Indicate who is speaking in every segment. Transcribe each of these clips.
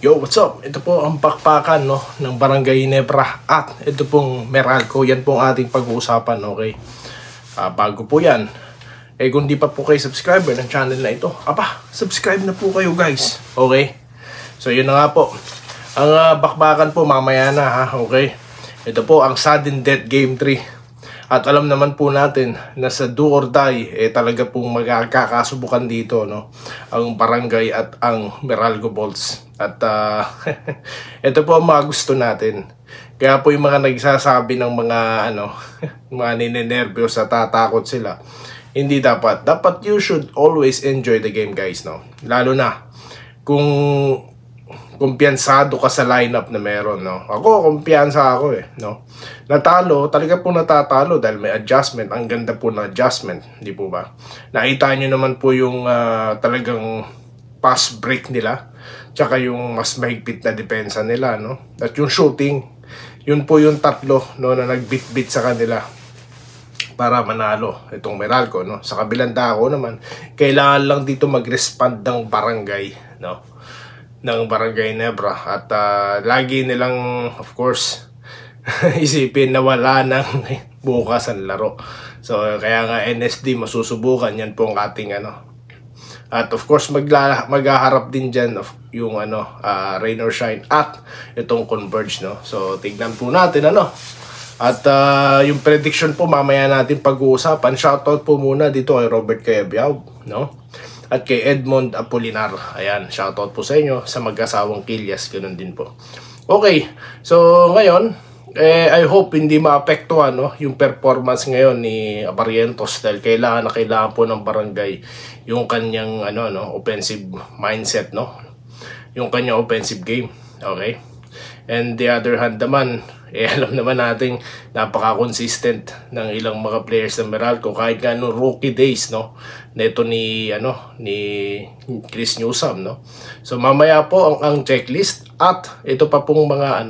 Speaker 1: Yo, what's up? Ito po ang bakbakan ng Barangay Ginebra at ito pong Meralco. Yan po ang ating pag-uusapan, okay? Bago po yan, kung di pa po kayo subscriber ng channel na ito, subscribe na po kayo guys, okay? So yun na nga po, ang bakbakan po mamaya na okay? Ito po ang sudden death game 3. At alam naman po natin na sa do or die, talaga pong magkakasubukan dito, no? Ang Barangay at ang Meralco Bolts. At ito po ang mga gusto natin. Kaya po yung mga nagsasabi ng mga mga ninenervyos at tatakot sila. Hindi dapat. Dapat you should always enjoy the game guys, no? Lalo na kung kumpiyansado ka sa lineup na meron, no? Ako, kumpiyansa ako no? Natalo, talaga po natatalo dahil may adjustment. Ang ganda po ng adjustment, di po ba? Nakita nyo naman po yung talagang pass break nila, tsaka yung mas mahigpit na depensa nila, no? At yung shooting, yun po yung tatlo, no, na nagbit-bit sa kanila para manalo itong Meralco, no? Sa kabilang dako naman, kailangan lang dito mag-respond ng barangay, no? Ng Barangay Ginebra. At lagi nilang, of course, isipin na wala nang bukas ang laro. So kaya nga NSD masusubukan, yan po ang ating at of course maghaharap din dyan yung rain or shine at itong converge, no? So tignan po natin at yung prediction po mamaya natin pag-uusapan. Shoutout po muna dito kay Robert Cayabyab, no? At kay Edmond Apolinar. Ayan, shoutout po sa inyo, sa mag-asawang Kilyas, ganoon din po. Okay, so ngayon, I hope hindi maapektuhan yung performance ngayon ni Barrientos dahil kailangan po ng barangay yung kanyang offensive mindset, no? Yung kanyang offensive game, okay? And the other hand naman, alam naman natin napaka-consistent ng ilang mga players ng Meralco kahit nga no rookie days, no? Neto ni Chris Newsome, no? So mamaya po ang checklist at ito pa pong mga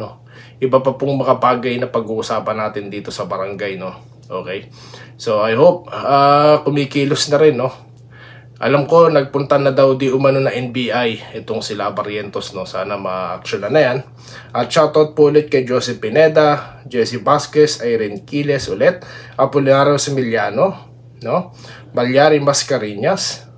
Speaker 1: iba pa pong mga bagay na pag-uusapan natin dito sa barangay, no? Okay? So I hope kumikilos na rin, no? Alam ko nagpunta na daw di umano na NBI itong sila Barrientos, no? Sana ma-action na yan. At shoutout po ulit kay Joseph Pineda, Jesse Vasquez, Irene Quiles ulit, Apolinario Similiano, no? Balyari Mascarinas,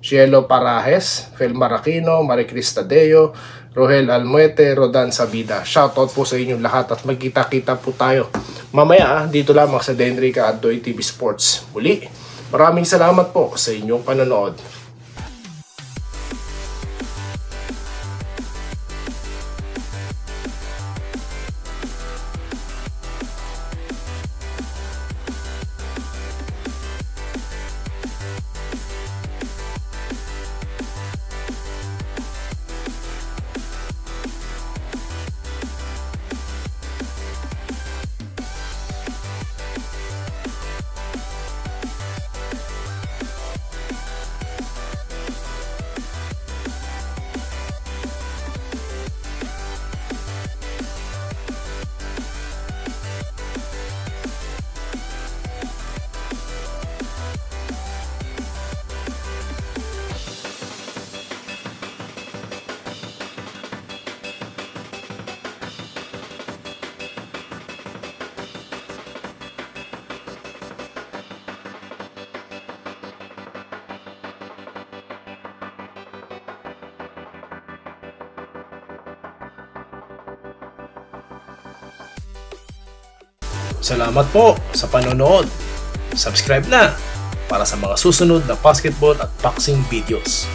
Speaker 1: Cielo Parajes, Fel Maracino, Maricris Tadeo, Rohel Almuete, Rodan Sabida. Shoutout po sa inyong lahat at magkita-kita po tayo mamaya dito lamang sa Denrica at Doy TV Sports. Muli, maraming salamat po sa inyong panonood. Salamat po sa panonood. Subscribe na para sa mga susunod na basketball at boxing videos.